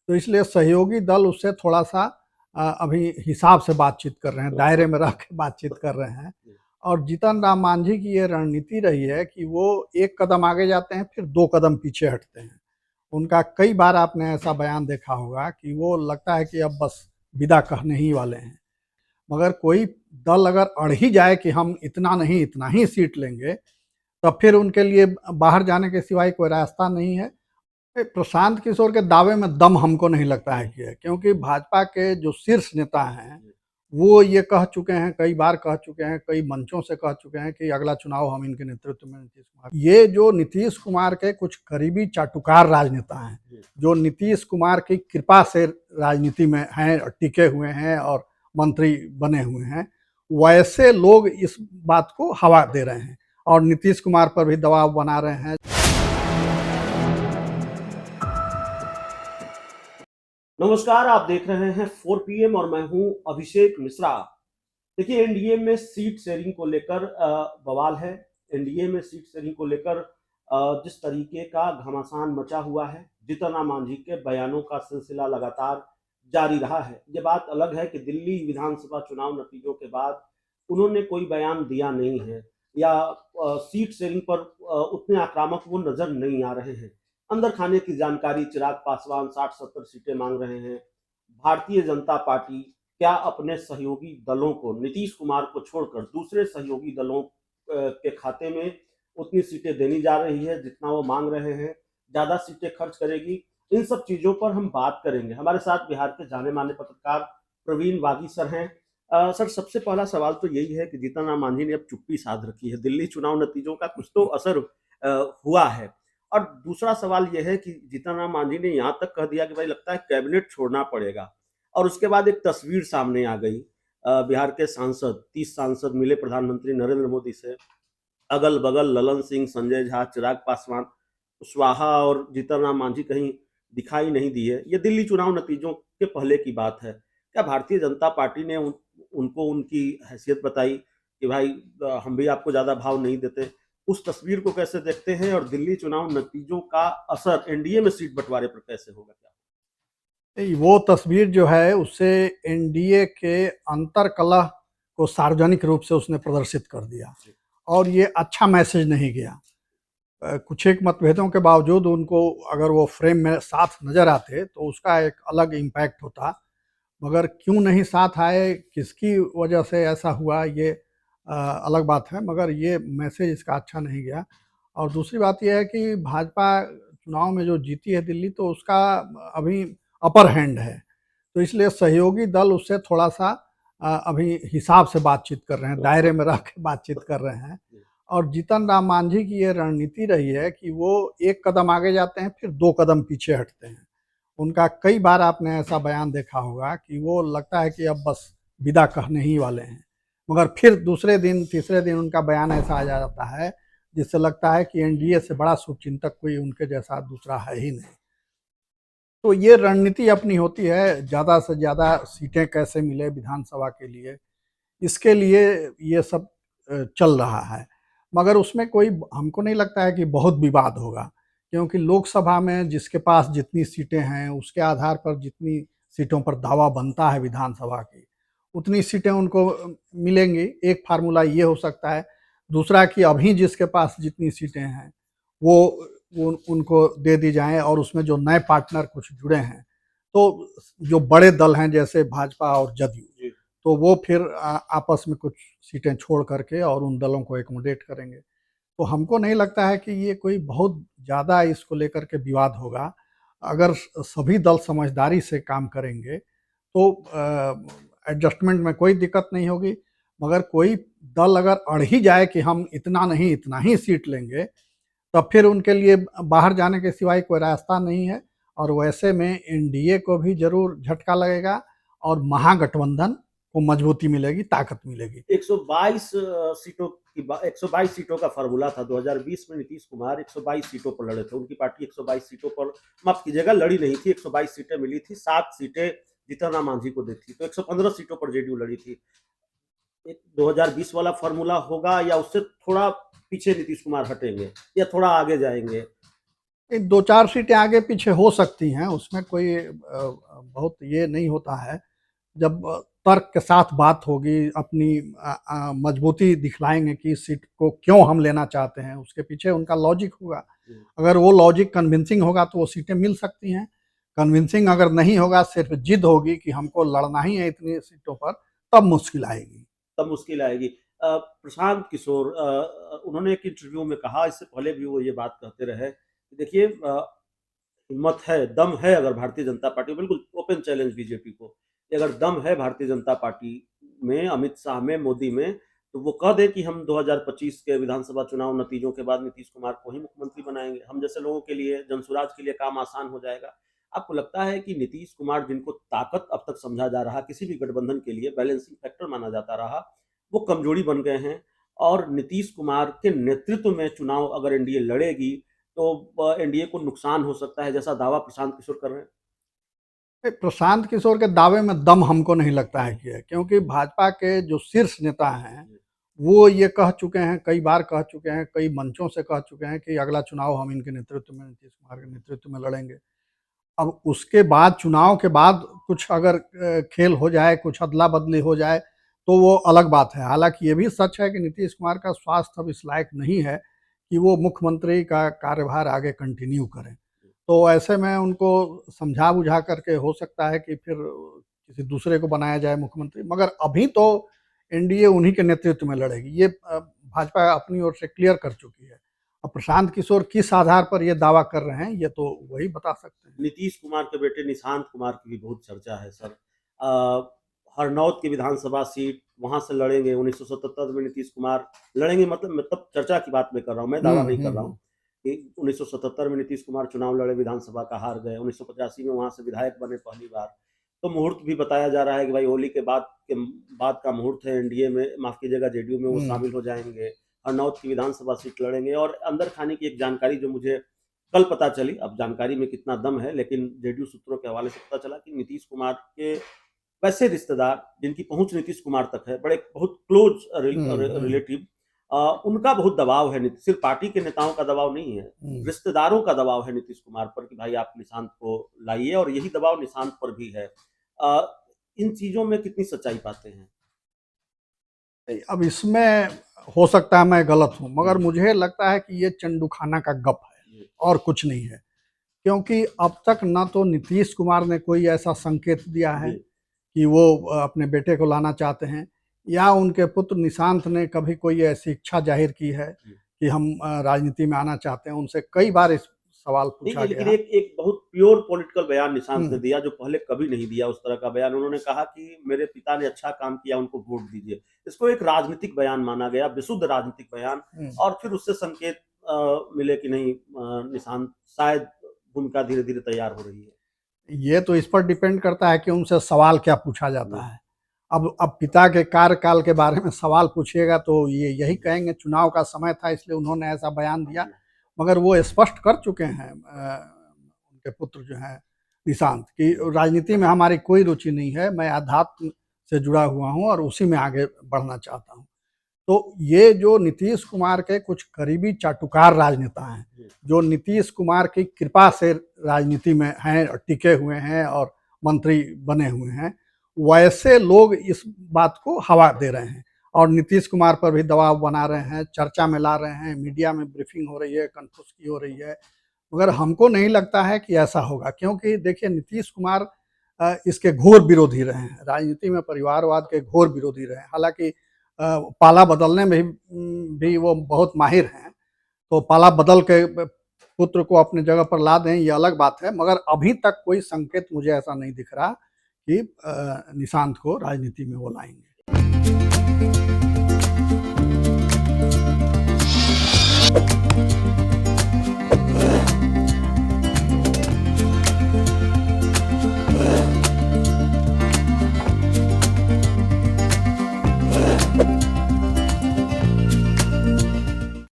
तो इसलिए सहयोगी दल उससे थोड़ा-सा अभी हिसाब से बातचीत कर रहे हैं, दायरे में रह के बातचीत कर रहे हैं। और जीतन राम मांझी की ये रणनीति रही है कि वो एक कदम आगे जाते हैं, फिर 2 कदम पीछे हटते हैं। उनका कई बार आपने ऐसा बयान देखा होगा कि वो लगता है कि अब बस विदा कहने ही वाले हैं। मगर कोई दल अगर अड़ ही जाए कि हम इतना नहीं, इतना ही सीट लेंगे, तब फिर उनके लिए बाहर जाने के सिवाय कोई रास्ता नहीं है। प्रशांत किशोर के दावे में दम हमको नहीं लगता है कि है, क्योंकि भाजपा के जो शीर्ष नेता हैं, वो ये कह चुके हैं, कई बार कह चुके हैं, कई मंचों से कह चुके हैं कि अगला चुनाव हम इनके नेतृत्व में नीतीश कुमार। ये जो नीतीश कुमार के कुछ करीबी चाटुकार राजनेता हैं, जो नीतीश कुमार की कृपा से राजनीति में हैं और टिके हुए हैं और मंत्री बने हुए हैं, वैसे लोग इस बात को हवा दे रहे हैं और नीतीश कुमार पर भी दबाव बना रहे हैं। नमस्कार, आप देख रहे हैं 4 PM और मैं हूं अभिषेक मिश्रा। देखिए, एनडीए में सीट शेयरिंग को लेकर बवाल है। एनडीए में सीट शेयरिंग को लेकर जिस तरीके का घमासान मचा हुआ है, जीतन राम मांझी के बयानों का सिलसिला लगातार जारी रहा है। ये बात अलग है कि दिल्ली विधानसभा चुनाव नतीजों के बाद उन्होंने कोई बयान दिया नहीं है या सीट शेयरिंग पर उतने आक्रामक वो नजर नहीं आ रहे हैं। अंदर खाने की जानकारी, चिराग पासवान 60-70 सीटें मांग रहे हैं। भारतीय जनता पार्टी क्या अपने सहयोगी दलों को, नीतीश कुमार को छोड़कर दूसरे सहयोगी दलों के खाते में उतनी सीटें देनी जा रही है जितना वो मांग रहे हैं? ज़्यादा सीटें खर्च करेगी? इन सब चीज़ों पर हम बात करेंगे। हमारे साथ बिहार के जाने-माने पत्रकार प्रवीण बागी सर हैं। सर, सबसे पहला सवाल तो यही है कि जीतन राम मांझी ने अब चुप्पी साध रखी है। दिल्ली चुनाव नतीजों का कुछ तो असर हुआ है। और दूसरा सवाल यह है कि जीतन राम मांझी ने यहाँ तक कह दिया कि भाई लगता है कैबिनेट छोड़ना पड़ेगा। और उसके बाद एक तस्वीर सामने आ गई। बिहार के सांसद 30 सांसद मिले प्रधानमंत्री नरेंद्र मोदी से। अगल-बगल ललन सिंह, संजय झा, चिराग पासवान, कुशवाहा और जीतन राम मांझी कहीं दिखाई नहीं दिए। ये दिल्ली चुनाव नतीजों के पहले की बात है। क्या भारतीय जनता पार्टी ने उनको उनकी हैसियत बताई कि भाई हम भी आपको ज़्यादा भाव नहीं देते? उस तस्वीर को कैसे देखते हैं और दिल्ली चुनाव नतीजों का असर एनडीए में सीट बँटवारे पर कैसे होगा क्या? नहीं, वो तस्वीर जो है उससे एनडीए के अंतर्कलह को सार्वजनिक रूप से उसने प्रदर्शित कर दिया और ये अच्छा मैसेज नहीं गया। कुछ एक मतभेदों के बावजूद उनको अगर वो फ्रेम में साथ नज़र आते तो उसका एक अलग इम्पैक्ट होता, मगर क्यों नहीं साथ आए, किसकी वजह से ऐसा हुआ, ये अलग बात है, मगर ये मैसेज इसका अच्छा नहीं गया। और दूसरी बात ये है कि भाजपा चुनाव में जो जीती है दिल्ली, तो उसका अभी अपर हैंड है, तो इसलिए सहयोगी दल उससे थोड़ा-सा अभी हिसाब से बातचीत कर रहे हैं, दायरे में रह के बातचीत कर रहे हैं। और जीतन राम मांझी की ये रणनीति रही है कि वो एक कदम आगे जाते हैं, फिर 2 कदम पीछे हटते हैं। उनका कई बार आपने ऐसा बयान देखा होगा कि वो लगता है कि अब बस विदा कहने ही वाले हैं, मगर फिर दूसरे दिन, तीसरे दिन उनका बयान ऐसा आ जाता है, जिससे लगता है कि एनडीए से बड़ा शुभचिंतक कोई उनके जैसा दूसरा है ही नहीं। तो ये रणनीति अपनी होती है, ज़्यादा से ज़्यादा सीटें कैसे मिले विधानसभा के लिए, इसके लिए ये सब चल रहा है। मगर उसमें कोई, हमको नहीं लगता है कि बहुत विवाद होगा, क्योंकि लोकसभा में जिसके पास जितनी सीटें हैं, उसके आधार पर जितनी सीटों पर दावा बनता है विधानसभा की, उतनी सीटें उनको मिलेंगी। एक फार्मूला ये हो सकता है। दूसरा कि अभी जिसके पास जितनी सीटें हैं, वो उनको दे दी जाएँ और उसमें जो नए पार्टनर कुछ जुड़े हैं, तो जो बड़े दल हैं जैसे भाजपा और जदयू, तो वो फिर आपस में कुछ सीटें छोड़ करके और उन दलों को एकोमोडेट करेंगे। तो हमको नहीं लगता है कि ये कोई बहुत ज़्यादा इसको लेकर के विवाद होगा। अगर सभी दल समझदारी से काम करेंगे तो एडजस्टमेंट में कोई दिक्कत नहीं होगी। मगर कोई दल अगर अड़ ही जाए कि हम इतना नहीं, इतना ही सीट लेंगे, तब फिर उनके लिए बाहर जाने के सिवाय कोई रास्ता नहीं है। और वैसे में एनडीए को भी ज़रूर झटका लगेगा और महागठबंधन को मजबूती मिलेगी, ताकत मिलेगी। 122 सीटों की 122 सीटों का फॉर्मूला था। 2020 में नीतीश कुमार 122 सीटों पर लड़े थे। उनकी पार्टी 122 सीटों पर, माफ कीजिएगा, लड़ी नहीं थी। 122 सीटें मिली थी, 7 सीटें जीतन राम मांझी को दी थी, तो 115 सीटों पर जेडीयू लड़ी थी। 2020 वाला फॉर्मूला होगा या उससे थोड़ा पीछे नीतीश कुमार हटेंगे या थोड़ा आगे जाएंगे? दो चार सीटें आगे पीछे हो सकती हैं, उसमें कोई बहुत ये नहीं होता है। जब तर्क के साथ बात होगी, अपनी मजबूती दिखलाएंगे कि इस सीट को क्यों हम लेना चाहते हैं, उसके पीछे उनका लॉजिक होगा। अगर वो लॉजिक कन्विंसिंग होगा तो वो सीटें मिल सकती हैं। कन्विंसिंग अगर नहीं होगा, सिर्फ जिद होगी कि हमको लड़ना ही है इतनी सीटों पर, तब मुश्किल आएगी। तब मुश्किल आएगी। प्रशांत किशोर उन्होंने एक इंटरव्यू में कहा, इससे पहले भी वो ये बात कहते रहे कि देखिए हिम्मत है, दम है अगर भारतीय जनता पार्टी, बिल्कुल ओपन चैलेंज बीजेपी को, कि अगर दम है भारतीय जनता पार्टी में, अमित शाह में, मोदी में, तो वो कह दे कि हम 2025 के विधानसभा चुनाव नतीजों के बाद नीतीश कुमार को ही मुख्यमंत्री बनाएंगे। हम जैसे लोगों के लिए, जनसुराज के लिए काम आसान हो जाएगा। आपको लगता है कि नीतीश कुमार, जिनको ताकत अब तक समझा जा रहा, किसी भी गठबंधन के लिए बैलेंसिंग फैक्टर माना जाता रहा, वो कमजोरी बन गए हैं? और नीतीश कुमार के नेतृत्व में चुनाव अगर एनडीए लड़ेगी तो एनडीए को नुकसान हो सकता है, जैसा दावा प्रशांत किशोर कर रहे हैं? प्रशांत किशोर के दावे में दम हमको नहीं लगता है कि है, क्योंकि भाजपा के जो शीर्ष नेता हैं वो ये कह चुके हैं, कई बार कह चुके हैं, कई मंचों से कह चुके हैं कि अगला चुनाव हम इनके नेतृत्व में, नीतीश कुमार के नेतृत्व में लड़ेंगे। अब उसके बाद, चुनाव के बाद कुछ अगर खेल हो जाए, कुछ अदला बदली हो जाए, तो वो अलग बात है। हालांकि ये भी सच है कि नीतीश कुमार का स्वास्थ्य अब इस लायक नहीं है कि वो मुख्यमंत्री का कार्यभार आगे कंटिन्यू करें। तो ऐसे में उनको समझा बुझा करके हो सकता है कि फिर किसी दूसरे को बनाया जाए मुख्यमंत्री, मगर अभी तो एनडीए उन्हीं के नेतृत्व में लड़ेगी, ये भाजपा अपनी ओर से क्लियर कर चुकी है। अब प्रशांत किशोर किस आधार पर ये दावा कर रहे हैं, ये तो वही बता सकते हैं। नीतीश कुमार के बेटे निशांत कुमार की भी बहुत चर्चा है सर। हरनौत की विधानसभा सीट, वहां से लड़ेंगे 1977 में नीतीश कुमार लड़ेंगे, मतलब चर्चा की बात मैं कर रहा हूँ, मैं दावा नहीं कर रहा हूँ कि 1977 में नीतीश कुमार चुनाव लड़े, विधानसभा का हार गए, 1985 में वहां से विधायक बने पहली बार। तो मुहूर्त भी बताया जा रहा है कि भाई होली के बाद का मुहूर्त है, एनडीए में, माफ कीजिएगा, जेडीयू में वो शामिल हो जाएंगे, हरनौत की विधानसभा सीट लड़ेंगे। और अंदर खाने की एक जानकारी जो मुझे कल पता चली, अब जानकारी में कितना दम है, लेकिन जेडीयू सूत्रों के हवाले से पता चला कि नीतीश कुमार के वैसे रिश्तेदार जिनकी पहुंच नीतीश कुमार तक है, बड़े बहुत क्लोज रिलेटिव, उनका बहुत दबाव है, सिर्फ पार्टी के नेताओं का दबाव नहीं है, रिश्तेदारों का दबाव है नीतीश कुमार पर कि भाई आप निशांत को लाइए, और यही दबाव निशांत पर भी है। इन चीजों में कितनी सच्चाई पाते हैं? अब इसमें हो सकता है मैं गलत हूं, मगर मुझे लगता है कि ये चंडूखाना का गप है और कुछ नहीं है। क्योंकि अब तक ना तो नीतीश कुमार ने कोई ऐसा संकेत दिया है कि वो अपने बेटे को लाना चाहते हैं, या उनके पुत्र निशांत ने कभी कोई ऐसी इच्छा जाहिर की है कि हम राजनीति में आना चाहते हैं। उनसे कई बार इस सवाल पूछा लेकिन गया। एक बहुत प्योर पॉलिटिकल बयान निशांत ने दिया, जो पहले कभी नहीं दिया उस तरह का बयान। उन्होंने कहा कि मेरे पिता ने अच्छा काम किया, उनको वोट दीजिए। इसको एक राजनीतिक बयान माना गया, विशुद्ध राजनीतिक बयान, और फिर उससे संकेत मिले कि नहीं, निशांत शायद भूमिका धीरे धीरे तैयार हो रही है। ये तो इस पर डिपेंड करता है कि उनसे सवाल क्या पूछा जाता है। अब पिता के कार्यकाल के बारे में सवाल पूछिएगा तो ये यही कहेंगे चुनाव का समय था इसलिए उन्होंने ऐसा बयान दिया, मगर वो स्पष्ट कर चुके हैं उनके पुत्र जो हैं निशांत की, राजनीति में हमारी कोई रुचि नहीं है, मैं आध्यात्म से जुड़ा हुआ हूँ और उसी में आगे बढ़ना चाहता हूँ। तो ये जो नीतीश कुमार के कुछ करीबी चाटुकार राजनेता हैं, जो नीतीश कुमार की कृपा से राजनीति में हैं और टिके हुए हैं और मंत्री बने हुए हैं, वैसे लोग इस बात को हवा दे रहे हैं और नीतीश कुमार पर भी दबाव बना रहे हैं, चर्चा में ला रहे हैं, मीडिया में ब्रीफिंग हो रही है, कंठोस्की हो रही है। मगर हमको नहीं लगता है कि ऐसा होगा, क्योंकि देखिए नीतीश कुमार इसके घोर विरोधी रहे हैं, राजनीति में परिवारवाद के घोर विरोधी रहे हैं। हालांकि पाला बदलने में भी वो बहुत माहिर हैं, तो पाला बदल के पुत्र को अपने जगह पर ला दें, ये अलग बात है, मगर अभी तक कोई संकेत मुझे ऐसा नहीं दिख रहा कि निशांत को राजनीति में वो लाएंगे।